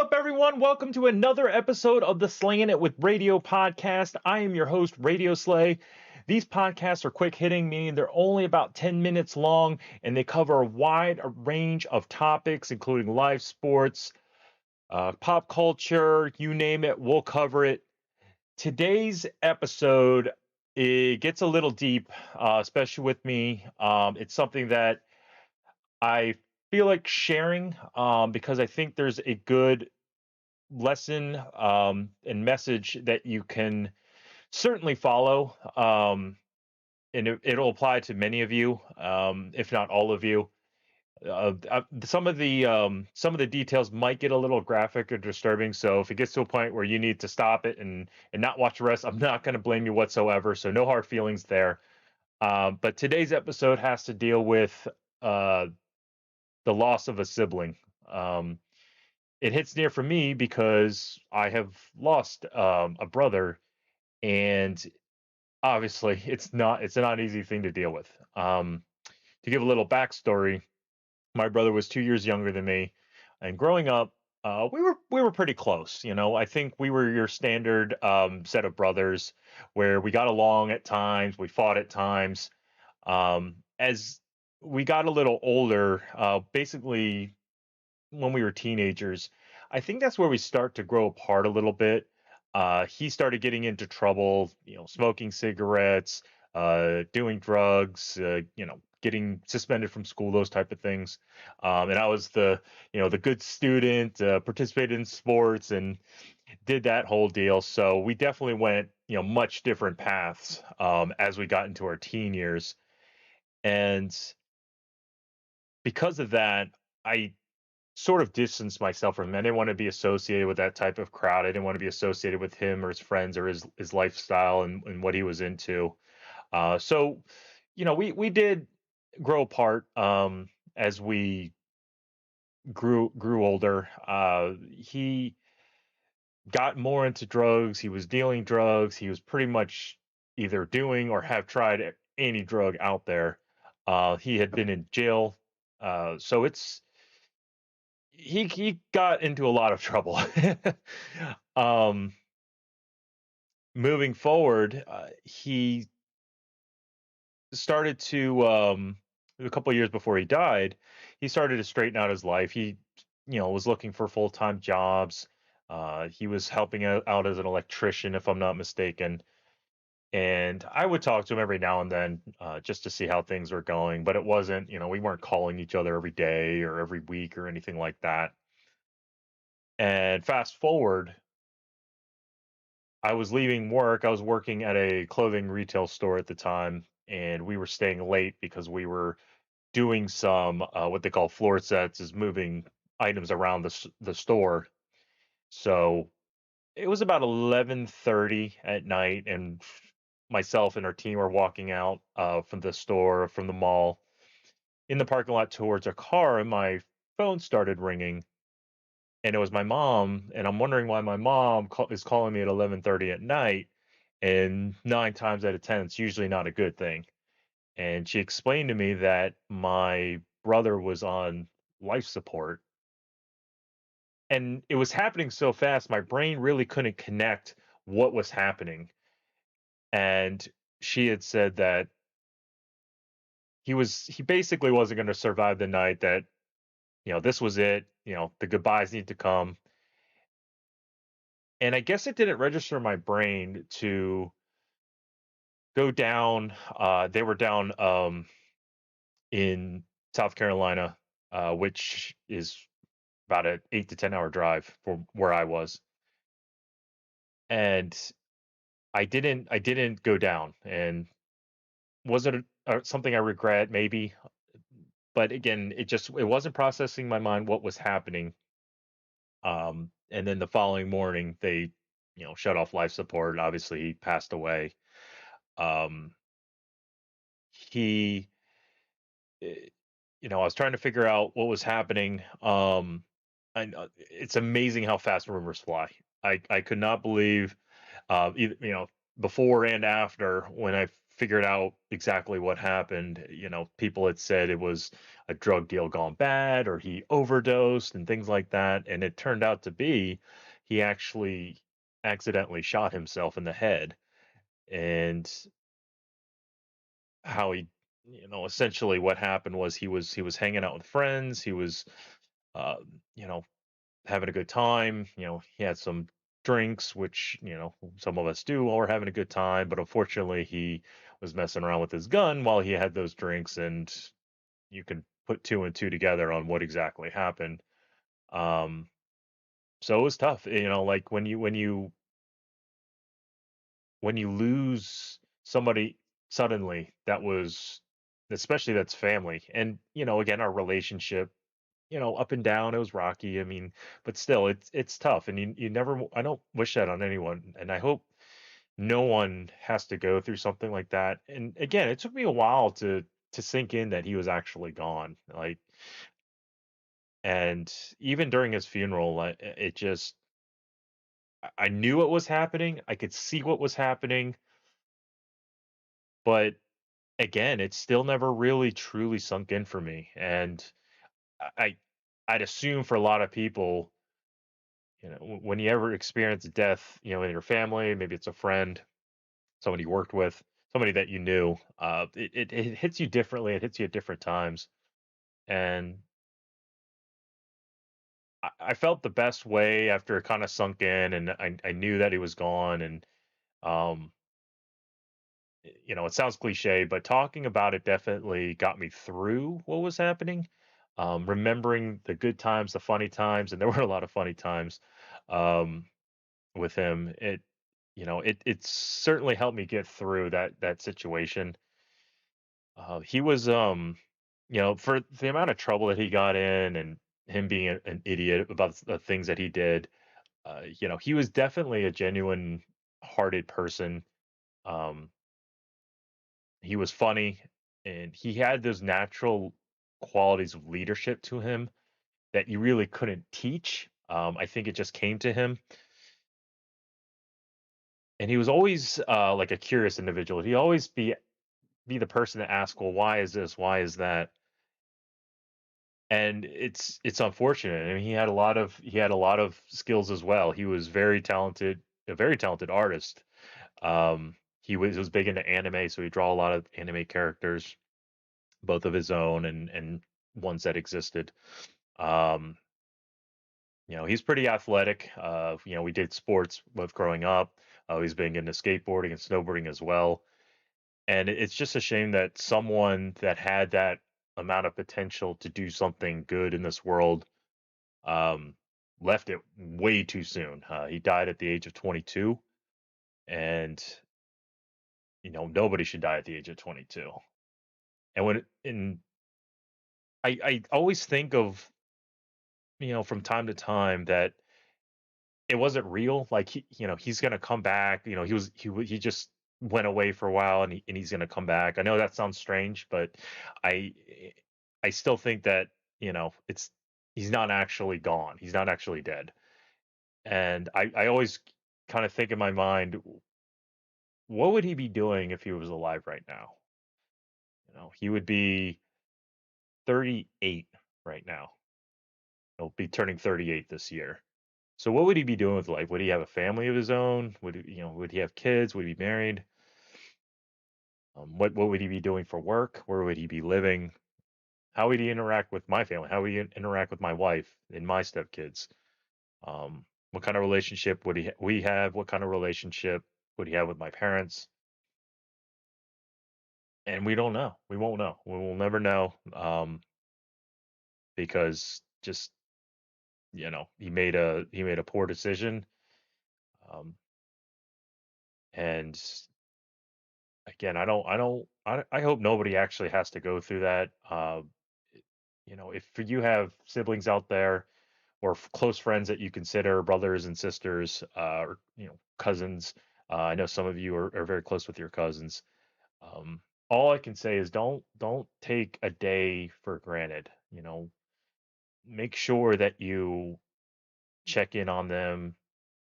up, everyone? Welcome to another episode of the Slayin It with Radio podcast. I am your host, Radioslay. These podcasts are quick hitting, meaning they're only about 10 minutes long, and they cover a wide range of topics, including live sports, pop culture, you name it, we'll cover it. Today's episode, it gets a little deep, especially with me. It's something that I feel like sharing because I think there's a good lesson and message that you can certainly follow. It'll apply to many of you, if not all of you. Some of the details might get a little graphic or disturbing. So if it gets to a point where you need to stop it and not watch the rest, I'm not going to blame you whatsoever. So no hard feelings there. But today's episode has to deal with uh, the loss of a sibling. Um, it hits near for me because I have lost a brother, and obviously it's not an easy thing to deal with. To give a little backstory, my brother was 2 years younger than me, and growing up, we were pretty close. I think we were your standard set of brothers, where we got along at times, we fought at times. As we got a little older, basically when we were teenagers, I think that's where we start to grow apart a little bit. He started getting into trouble, smoking cigarettes, doing drugs, getting suspended from school, those type of things. And I was the good student, participated in sports and did that whole deal. So we definitely went, much different paths as we got into our teen years. And because of that, I sort of distanced myself from him. I didn't want to be associated with that type of crowd. I didn't want to be associated with him or his friends or his lifestyle and what he was into. So, we did grow apart as we grew older. He got more into drugs. He was dealing drugs. He was pretty much either doing or have tried any drug out there. He had been in jail. So he got into a lot of trouble. um, Moving forward, he started to a couple of years before he died, he started to straighten out his life. He, was looking for full-time jobs. He was helping out as an electrician, if I'm not mistaken. And I would talk to him every now and then just to see how things were going. But it wasn't, we weren't calling each other every day or every week or anything like that. And fast forward, I was leaving work. I was working at a clothing retail store at the time, and we were staying late because we were doing some what they call floor sets, is moving items around the store. So it was about 11:30 at night, and myself and our team were walking out from the store, from the mall, in the parking lot towards a car, and my phone started ringing, and it was my mom, and I'm wondering why my mom is calling me at 11:30 at night, and 9 times out of 10 it's usually not a good thing. And she explained to me that my brother was on life support, and it was happening so fast my brain really couldn't connect what was happening. And she had said that he basically wasn't going to survive the night, that this was it, the goodbyes need to come. And I guess it didn't register in my brain to go down. They were down in South Carolina, which is about an 8 to 10 hour drive from where I was. And I didn't go down. And was it something I regret? Maybe. But again, it wasn't processing my mind what was happening. And then the following morning, they shut off life support. Obviously, he passed away. Um, he eh, I was trying to figure out what was happening. And it's amazing how fast rumors fly. I could not believe, either, before and after, when I figured out exactly what happened, people had said it was a drug deal gone bad or he overdosed and things like that. And it turned out to be he actually accidentally shot himself in the head. And how he, essentially what happened was he was hanging out with friends. He was, uh, you know, having a good time. He had some drinks, which, some of us do while we're having a good time. But unfortunately, he was messing around with his gun while he had those drinks, and you can put two and two together on what exactly happened. Um, so it was tough, like when you lose somebody suddenly, that was, especially that's family, and again, our relationship, up and down. It was rocky. I mean, but still, it's tough, and you never. I don't wish that on anyone, and I hope no one has to go through something like that. And again, it took me a while to sink in that he was actually gone. Like, and even during his funeral, it just I knew it was happening. I could see what was happening, but again, it still never really truly sunk in for me. And I I'd assume for a lot of people, when you ever experience death, in your family, maybe it's a friend, somebody you worked with, somebody that you knew, it hits you differently. It hits you at different times. And I felt the best way after it kind of sunk in, and I knew that he was gone. And, um, it sounds cliche, but talking about it definitely got me through what was happening. Remembering the good times, the funny times, and there were a lot of funny times. Um, with him, it certainly helped me get through that situation. He was, for the amount of trouble that he got in, and him being an idiot about the things that he did. He was definitely a genuine hearted person. Um, he was funny, and he had those natural qualities of leadership to him that you really couldn't teach. I think it just came to him. And he was always, like, a curious individual. He always be the person to ask, well, why is this? Why is that? And it's unfortunate. I mean, he had a lot of skills as well. He was very talented, a very talented artist. He was big into anime, so he draw a lot of anime characters, both of his own and ones that existed. Um, he's pretty athletic. We did sports both growing up. He's been into skateboarding and snowboarding as well. And it's just a shame that someone that had that amount of potential to do something good in this world, um, left it way too soon. He died at the age of 22, and nobody should die at the age of 22. And I always think of, from time to time, that it wasn't real. Like, he's gonna come back. He just went away for a while, and he's gonna come back. I know that sounds strange, but I I still think that, it's he's not actually gone. He's not actually dead. And I always kind of think in my mind, what would he be doing if he was alive right now? He would be 38 right now. He'll be turning 38 this year. So what would he be doing with life? Would he have a family of his own? Would he have kids? Would he be married? What would he be doing for work? Where would he be living? How would he interact with my family? How would he interact with my wife and my stepkids? What kind of relationship would we have? What kind of relationship would he have with my parents? And we don't know. We won't know. We will never know, because just, he made a poor decision. Um, and again, I hope nobody actually has to go through that. If you have siblings out there, or close friends that you consider brothers and sisters, or cousins. I know some of you are very close with your cousins. Um, all I can say is don't take a day for granted. Make sure that you check in on them,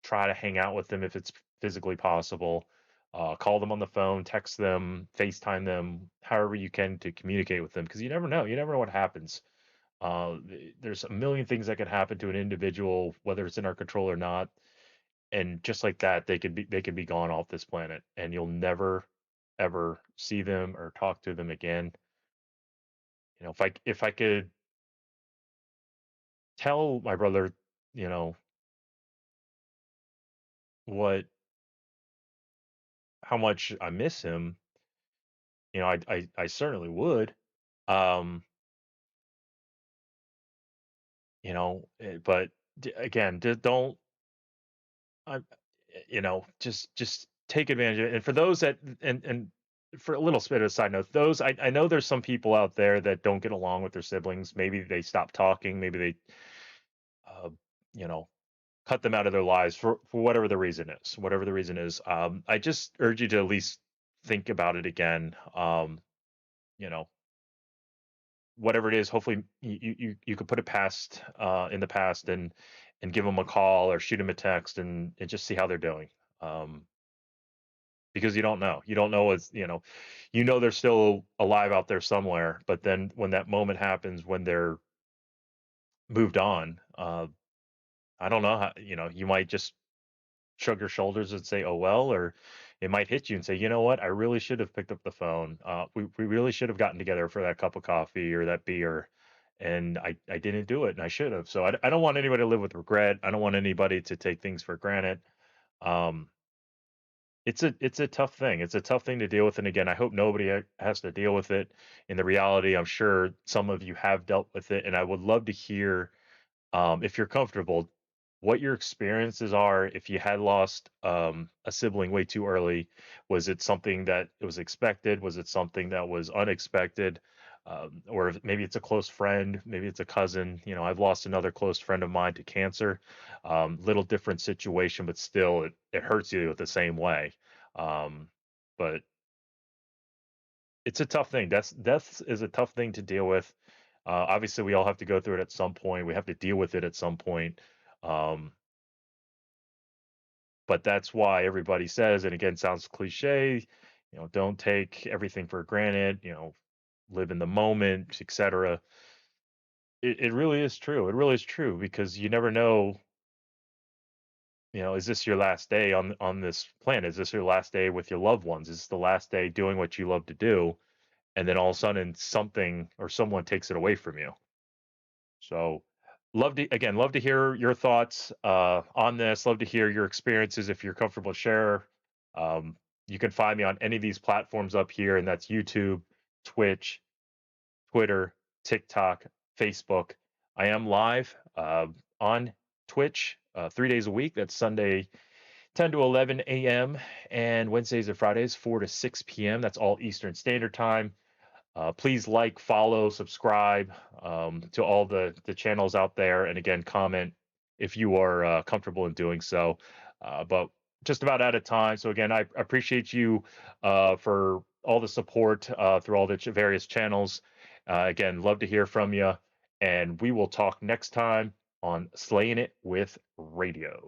try to hang out with them if it's physically possible. Call them on the phone, text them, FaceTime them, however you can to communicate with them, because you never know. You never know what happens. There's a million things that can happen to an individual, whether it's in our control or not. And just like that, they could be gone off this planet, and you'll never ever see them or talk to them again. If I could tell my brother, you know, what how much I miss him, I certainly would. Um, but again, don't I, just take advantage of it. And for those that and for a little bit of a side note, those I know there's some people out there that don't get along with their siblings. Maybe they stop talking. Maybe they, uh, you know, cut them out of their lives for whatever the reason is. Whatever the reason is, I just urge you to at least think about it again. You know, whatever it is, hopefully you could put it past in the past and give them a call or shoot them a text and just see how they're doing. Um, because you don't know what's they're still alive out there somewhere, but then when that moment happens, when they're moved on, I don't know how, you might just shrug your shoulders and say, oh well, or it might hit you and say, you know what, I really should have picked up the phone. We really should have gotten together for that cup of coffee or that beer, and I didn't do it, and I should have. So I don't want anybody to live with regret. I don't want anybody to take things for granted. um it's a tough thing. It's a tough thing to deal with, and again, I hope nobody has to deal with it. In the reality, I'm sure some of you have dealt with it, and I would love to hear, if you're comfortable, what your experiences are if you had lost a sibling way too early. Was it something that it was expected? Was it something that was unexpected? Or maybe it's a close friend, maybe it's a cousin. I've lost another close friend of mine to cancer. Little different situation, but still, it hurts you the same way. Um, but it's a tough thing. Death is a tough thing to deal with. Obviously, we all have to go through it at some point. We have to deal with it at some point. Um, but that's why everybody says, and again, sounds cliche, don't take everything for granted, live in the moment, etc. It really is true. It really is true, because you never know, is this your last day on this planet? Is this your last day with your loved ones? Is this the last day doing what you love to do? And then all of a sudden something or someone takes it away from you. So love to hear your thoughts on this. Love to hear your experiences. If you're comfortable, share. Um, you can find me on any of these platforms up here, and that's YouTube, Twitch, Twitter, TikTok, Facebook. I am live on Twitch 3 days a week. That's Sunday 10 to 11 a.m. and Wednesdays and Fridays 4 to 6 p.m. That's all Eastern Standard Time. Please like, follow, subscribe to all the channels out there, and again, comment if you are comfortable in doing so. But just about out of time. So again, I appreciate you for all the support through all the various channels. Again, love to hear from you, and we will talk next time on Slaying It with Radio.